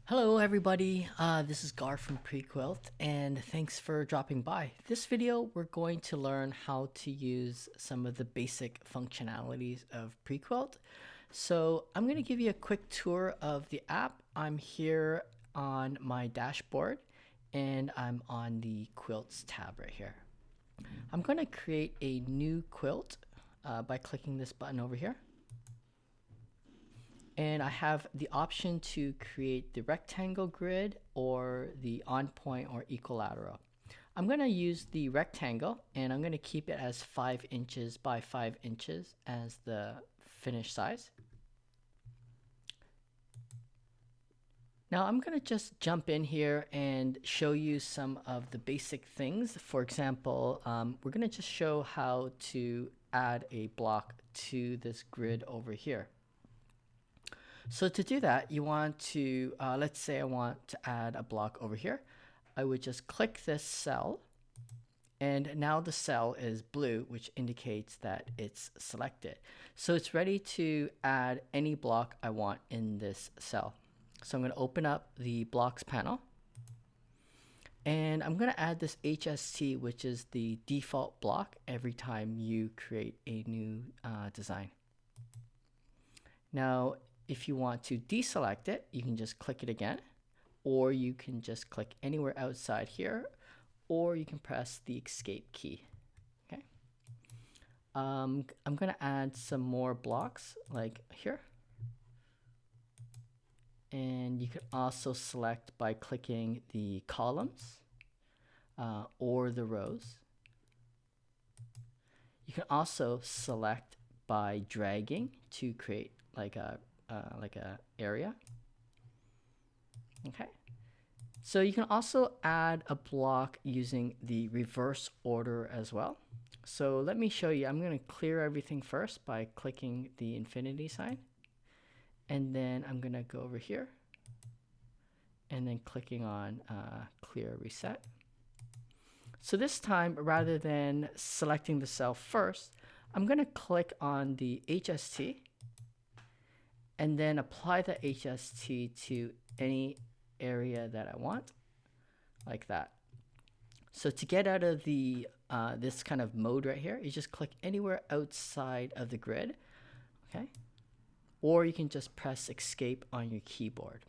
Hello everybody, this is Gar from PreQuilt and thanks for dropping by. This video we're going to learn how to use some of the basic functionalities of PreQuilt. So I'm going to give you a quick tour of the app. I'm here on my dashboard and I'm on the Quilts tab right here. I'm going to create a new quilt by clicking this button over here. And I have the option to create the rectangle grid or the on point or equilateral. I'm going to use the rectangle and I'm going to keep it as 5 inches by 5 inches as the finished size. Now I'm going to just jump in here and show you some of the basic things. For example, we're going to just show how to add a block to this grid over here. So to do that, you want to, let's say I want to add a block over here. I would just click this cell, and now the cell is blue, which indicates that it's selected. So it's ready to add any block I want in this cell. So I'm going to open up the blocks panel, and I'm going to add this HST, which is the default block every time you create a new design. Now, if you want to deselect it, you can just click it again, or you can just click anywhere outside here, or you can press the escape key. Okay. I'm going to add some more blocks like here. And you can also select by clicking the columns or the rows. You can also select by dragging to create like a area. Okay, so you can also add a block using the reverse order as well. So let me show you. I'm going to clear everything first by clicking the infinity sign, and then I'm going to go over here and then clicking on clear reset. So this time, rather than selecting the cell first, I'm going to click on the HST and then apply the HST to any area that I want, like that. So to get out of the this kind of mode right here, you just click anywhere outside of the grid, okay? Or you can just press escape on your keyboard.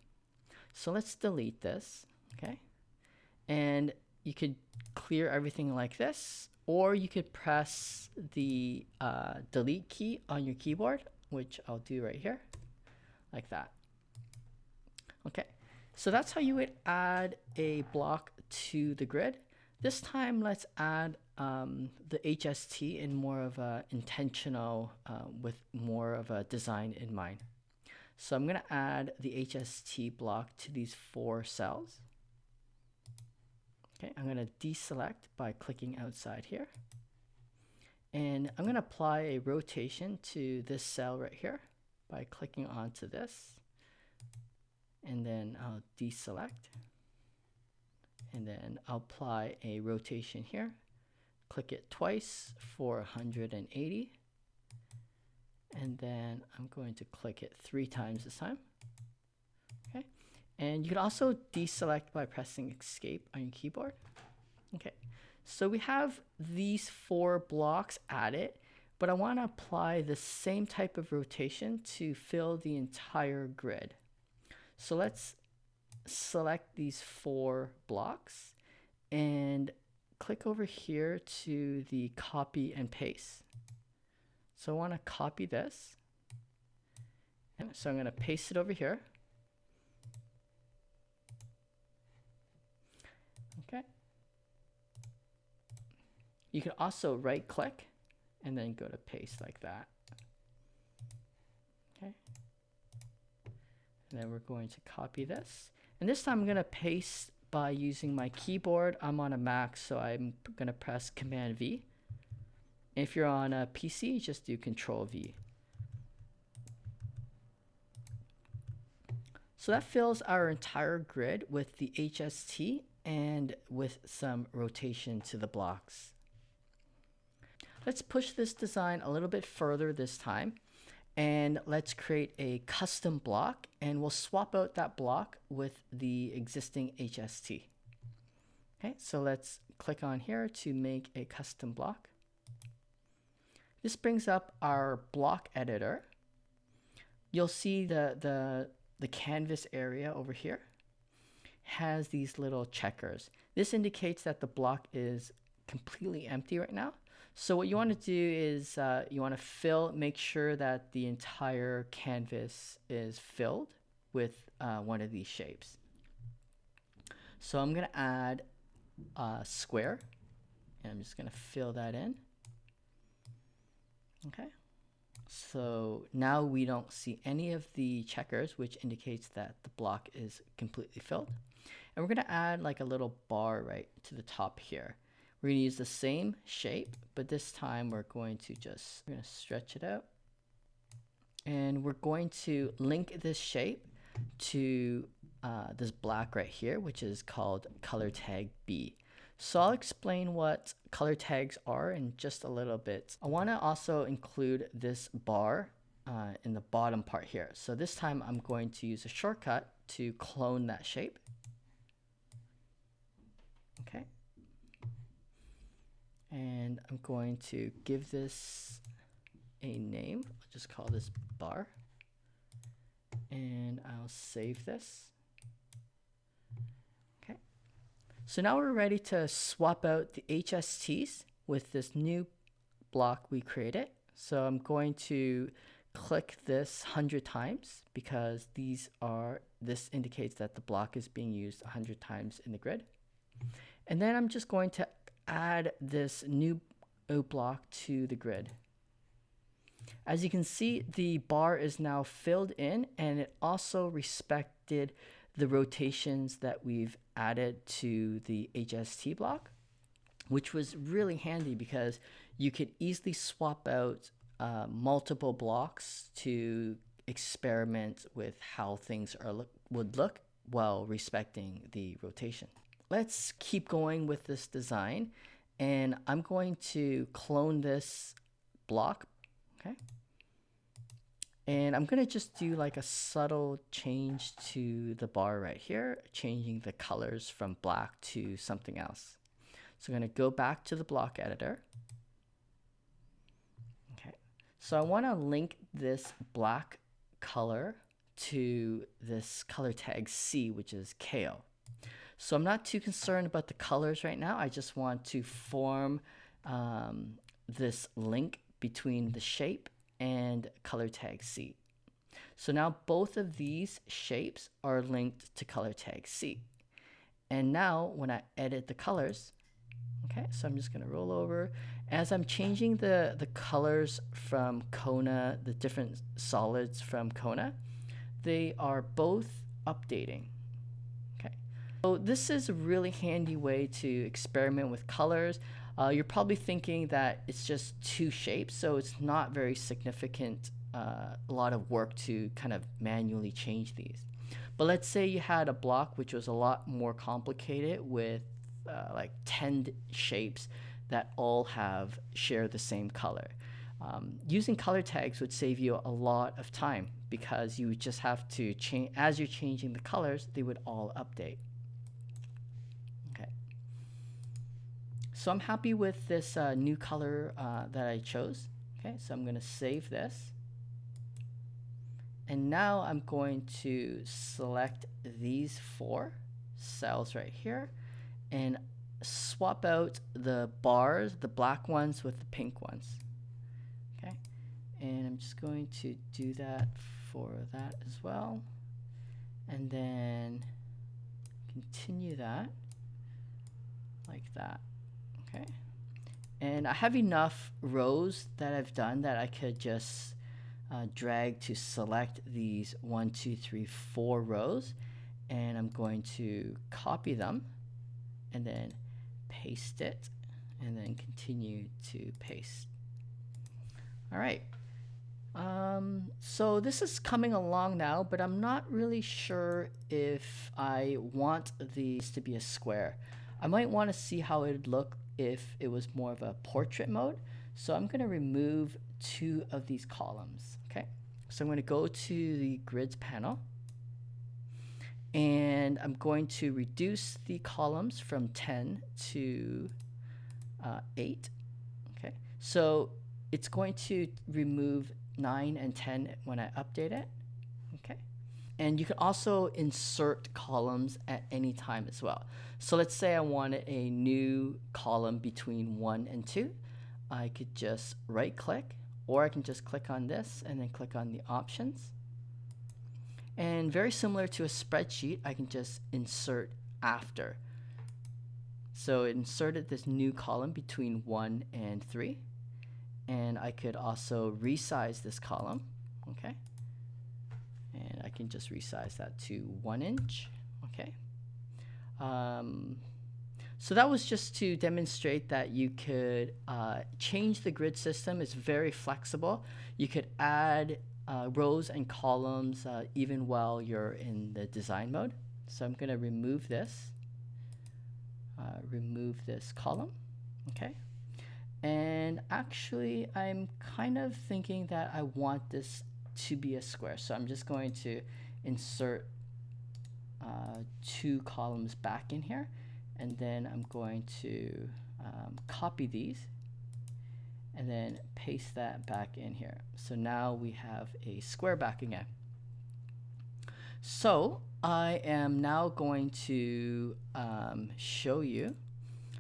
So let's delete this, okay? And you could clear everything like this, or you could press the delete key on your keyboard, which I'll do right here. Like that. Okay, so that's how you would add a block to the grid. This time, let's add the HST in more of a intentional, with more of a design in mind. So I'm going to add the HST block to these 4 cells. Okay, I'm going to deselect by clicking outside here. And I'm going to apply a rotation to this cell right here by clicking onto this, and then I'll deselect, and then I'll apply a rotation here, click it twice for 180, and then I'm going to click it 3 times this time. Okay, and you can also deselect by pressing escape on your keyboard. Okay, so we have these 4 blocks added, but I want to apply the same type of rotation to fill the entire grid. So let's select these 4 blocks and click over here to the copy and paste. So I want to copy this. And so I'm going to paste it over here. Okay. You can also right click and then go to paste like that. Okay. And then we're going to copy this. And this time I'm going to paste by using my keyboard. I'm on a Mac, so I'm going to press Command V. If you're on a PC, just do Control V. So that fills our entire grid with the HST and with some rotation to the blocks. Let's push this design a little bit further this time And let's create a custom block, and we'll swap out that block with the existing HST. Okay, so let's click on here to make a custom block. This brings up our block editor. You'll see the canvas area over here has these little checkers. This indicates that the block is completely empty right now. So what you want to do is you want to make sure that the entire canvas is filled with one of these shapes. So I'm going to add a square, and I'm just going to fill that in. Okay. So now we don't see any of the checkers, which indicates that the block is completely filled. And we're going to add like a little bar right to the top here. We're going to use the same shape, but this time we're going to stretch it out. And we're going to link this shape to this black right here, which is called color tag B. So I'll explain what color tags are in just a little bit. I want to also include this bar in the bottom part here. So this time I'm going to use a shortcut to clone that shape. Okay. And I'm going to give this a name. I'll just call this bar. And I'll save this. Okay. So now we're ready to swap out the HSTs with this new block we created. So I'm going to click this 100 times because this indicates that the block is being used 100 times in the grid. And then I'm just going to add this new block to the grid. As you can see, the bar is now filled in, and it also respected the rotations that we've added to the HST block, which was really handy because you could easily swap out multiple blocks to experiment with how things would look while respecting the rotation. Let's keep going with this design, and I'm going to clone this block. Okay. And I'm going to just do like a subtle change to the bar right here, changing the colors from black to something else. So I'm going to go back to the block editor. Okay. So I want to link this black color to this color tag C, which is KO. So I'm not too concerned about the colors right now. I just want to form this link between the shape and color tag C. So now both of these shapes are linked to color tag C. And now when I edit the colors, okay, so I'm just going to roll over. As I'm changing the colors from Kona, the different solids from Kona, they are both updating. So this is a really handy way to experiment with colors. You're probably thinking that it's just two shapes, so it's not very significant, a lot of work to kind of manually change these. But let's say you had a block which was a lot more complicated with like 10 shapes that all share the same color. Using color tags would save you a lot of time because you would just have to change, as you're changing the colors, they would all update. So I'm happy with this new color that I chose. Okay, so I'm going to save this. And now I'm going to select these 4 cells right here and swap out the bars, the black ones with the pink ones. Okay, and I'm just going to do that for that as well. And then continue that like that. Okay, and I have enough rows that I've done that I could just drag to select these 1, 2, 3, 4 rows, and I'm going to copy them and then paste it and then continue to paste. All right, so this is coming along now, but I'm not really sure if I want these to be a square. I might want to see how it would look if it was more of a portrait mode. So I'm going to remove 2 of these columns. Okay. So I'm going to go to the grids panel, and I'm going to reduce the columns from 10 to 8. Okay, so it's going to remove 9 and 10 when I update it. Okay, and you can also insert columns at any time as well. So let's say I wanted a new column between 1 and 2. I could just right click, or I can just click on this and then click on the options. And very similar to a spreadsheet, I can just insert after. So it inserted this new column between 1 and 3. And I could also resize this column. Okay. And I can just resize that to 1 inch. Okay. So that was just to demonstrate that you could change the grid system. It's very flexible. You could add rows and columns even while you're in the design mode. So I'm going to remove this column. Okay. And actually, I'm kind of thinking that I want this to be a square. So I'm just going to insert 2 columns back in here. And then I'm going to copy these and then paste that back in here. So now we have a square back again. So I am now going to show you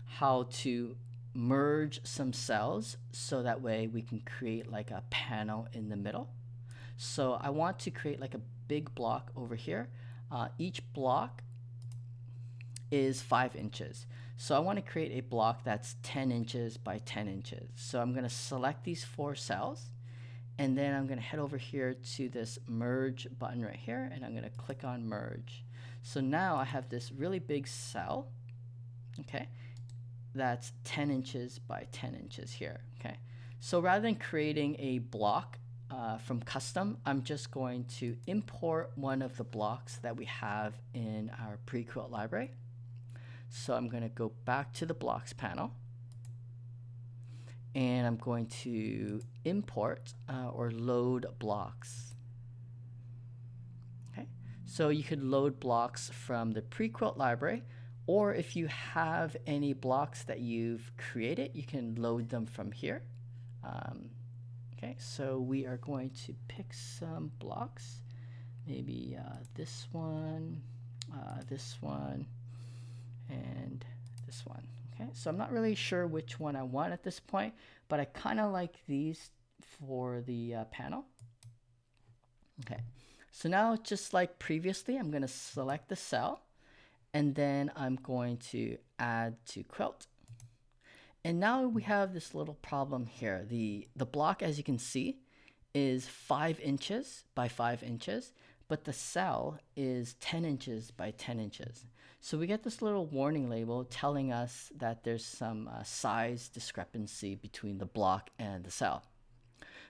how to merge some cells so that way we can create like a panel in the middle. So I want to create like a big block over here. Each block is 5 inches. So I want to create a block that's 10 inches by 10 inches. So I'm going to select these 4 cells, and then I'm going to head over here to this merge button right here, and I'm going to click on merge. So now I have this really big cell, okay, that's 10 inches by 10 inches here. Okay, so rather than creating a block from custom, I'm just going to import one of the blocks that we have in our PreQuilt library. So I'm going to go back to the blocks panel, and I'm going to import or load blocks. Okay, so you could load blocks from the PreQuilt library, or if you have any blocks that you've created, you can load them from here. Okay, so we are going to pick some blocks, maybe this one, and this one. Okay, so I'm not really sure which one I want at this point, but I kind of like these for the panel. Okay, so now just like previously, I'm going to select the cell, and then I'm going to add to quilt. And now we have this little problem here. The block, as you can see, is 5 inches by 5 inches, but the cell is 10 inches by 10 inches. So we get this little warning label telling us that there's some size discrepancy between the block and the cell.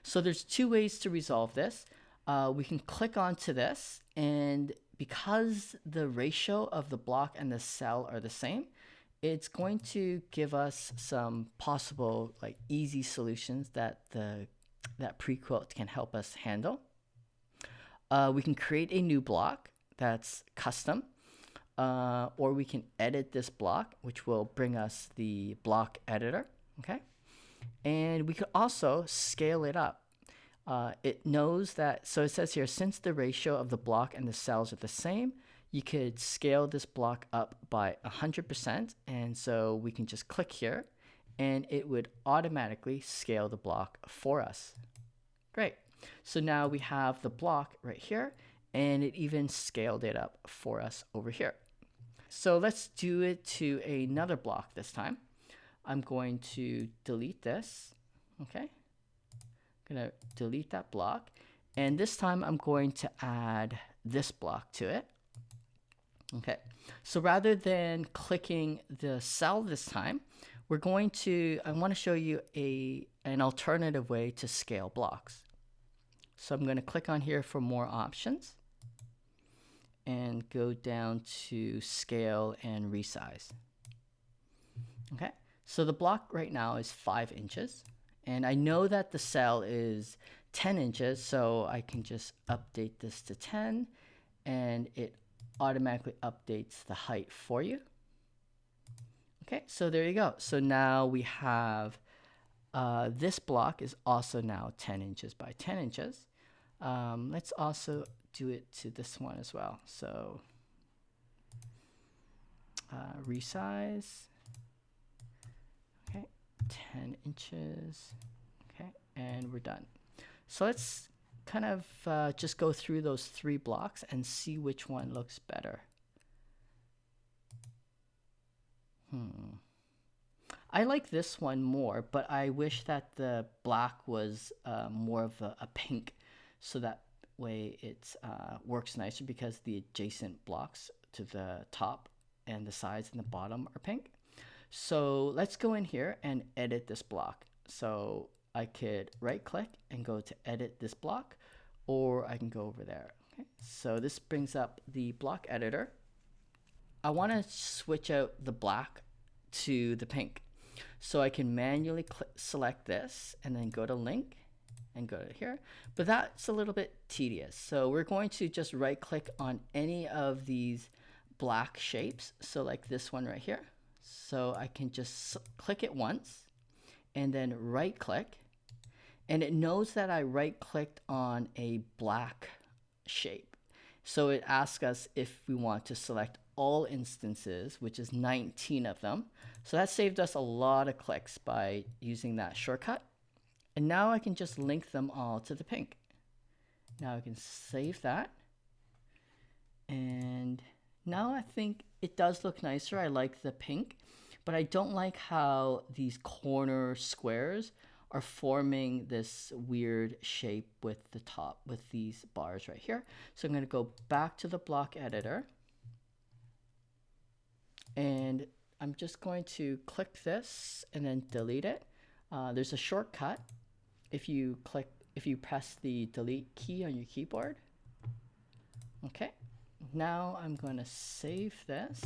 So there's 2 ways to resolve this. We can click onto this, and because the ratio of the block and the cell are the same, it's going to give us some possible like easy solutions that PreQuilt can help us handle. We can create a new block that's custom, or we can edit this block, which will bring us the block editor. Okay, and we could also scale it up. It knows that, so it says here, since the ratio of the block and the cells are the same, you could scale this block up by 100%. And so we can just click here and it would automatically scale the block for us. Great. So now we have the block right here, and it even scaled it up for us over here. So let's do it to another block this time. I'm going to delete this. Okay. I'm going to delete that block. And this time I'm going to add this block to it. Okay. So rather than clicking the cell this time, I want to show you an alternative way to scale blocks. So I'm going to click on here for more options and go down to scale and resize. Okay, so the block right now is 5 inches, and I know that the cell is 10 inches, so I can just update this to 10 and it automatically updates the height for you. Okay, so there you go. So now we have this block is also now 10 inches by 10 inches. Let's also do it to this one as well. So resize, okay, 10 inches, okay, and we're done. So let's kind of just go through those 3 blocks and see which one looks better. I like this one more, but I wish that the black was more of a pink, so that way it works nicer because the adjacent blocks to the top and the sides and the bottom are pink. So let's go in here and edit this block. So I could right click and go to edit this block, or I can go over there. Okay, so this brings up the block editor. I want to switch out the black to the pink. So I can manually select this and then go to link and go to here. But that's a little bit tedious. So we're going to just right click on any of these black shapes. So like this one right here. So I can just click it once and then right click. And it knows that I right clicked on a black shape. So it asks us if we want to select all instances, which is 19 of them. So that saved us a lot of clicks by using that shortcut. And now I can just link them all to the pink. Now I can save that. And now I think it does look nicer. I like the pink, but I don't like how these corner squares are forming this weird shape with the top, with these bars right here. So I'm going to go back to the block editor. And I'm just going to click this and then delete it. There's a shortcut if you press the delete key on your keyboard. Okay, now I'm going to save this,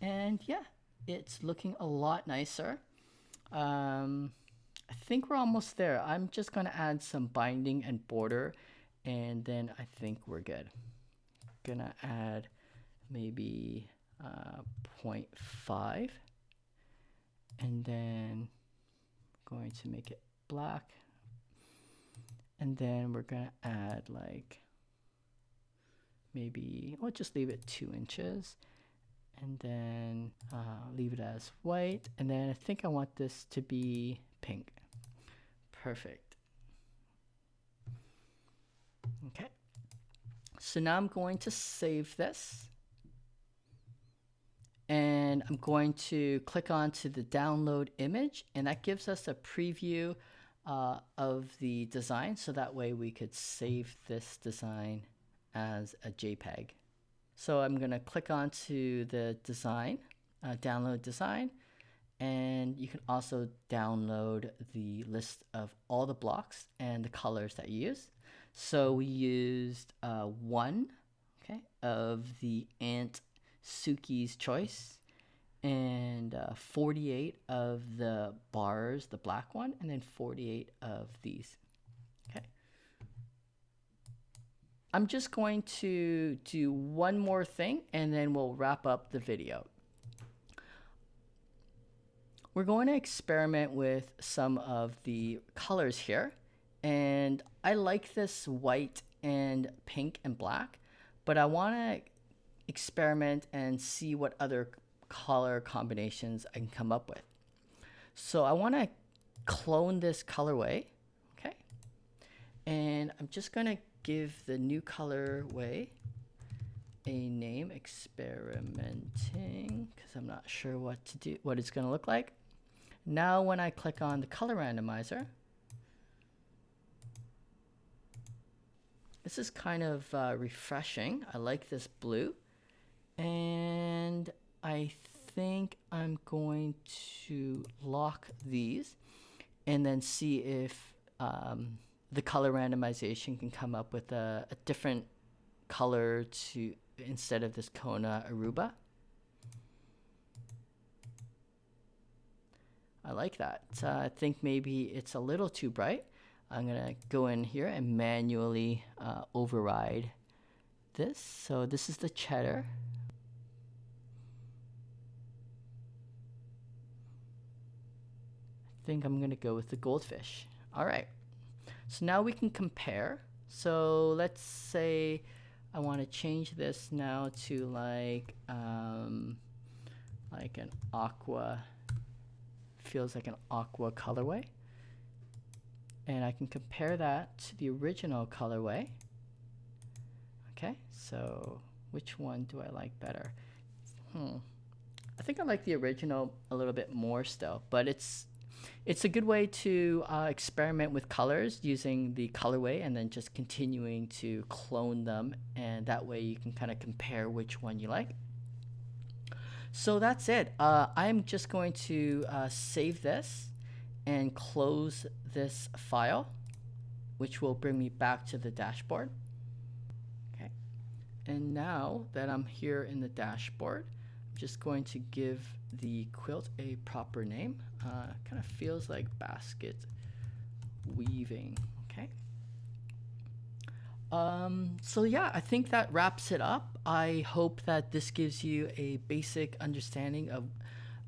and yeah, it's looking a lot nicer. I think we're almost there. I'm just going to add some binding and border, and then I think we're good. Gonna add maybe 0.5, and then going to make it black, and then we're gonna add like maybe, we'll just leave it 2 inches, and then leave it as white, and then I think I want this to be pink. Perfect. Okay, so now I'm going to save this. And I'm going to click onto the download image, and that gives us a preview of the design, so that way we could save this design as a JPEG. So I'm going to click onto the design, download design, and you can also download the list of all the blocks and the colors that you use. So we used 1, okay, of the Ant Suki's Choice, and 48 of the bars, the black one, and then 48 of these. Okay. I'm just going to do one more thing and then we'll wrap up the video. We're going to experiment with some of the colors here, and I like this white and pink and black, but I want to experiment and see what other color combinations I can come up with. So I want to clone this colorway, okay? And I'm just going to give the new colorway a name, experimenting, because I'm not sure what to do, what it's going to look like. Now when I click on the color randomizer, this is kind of refreshing. I like this blue. And I think I'm going to lock these and then see if the color randomization can come up with a different color to instead of this Kona Aruba. I like that. I think maybe it's a little too bright. I'm gonna go in here and manually override this. So this is the cheddar. I think I'm gonna go with the goldfish. All right, so now we can compare. So let's say I want to change this now to like an aqua, feels like an aqua colorway. And I can compare that to the original colorway. Okay, so which one do I like better? I think I like the original a little bit more still, but it's a good way to experiment with colors using the colorway and then just continuing to clone them, and that way you can kind of compare which one you like. So that's it. I'm just going to save this and close this file, which will bring me back to the dashboard. Okay, and now that I'm here in the dashboard, I'm just going to give the quilt a proper name. Kind of feels like basket weaving. Okay. So yeah, I think that wraps it up. I hope that this gives you a basic understanding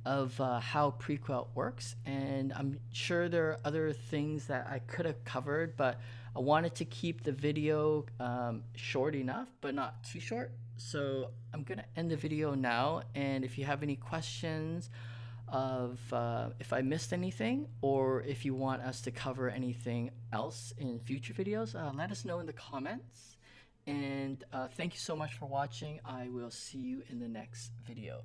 of how PreQuilt works, and I'm sure there are other things that I could have covered, but I wanted to keep the video short enough but not too short. So I'm gonna end the video now, and if you have any questions of if I missed anything, or if you want us to cover anything else in future videos, let us know in the comments. And thank you so much for watching. I will see you in the next video.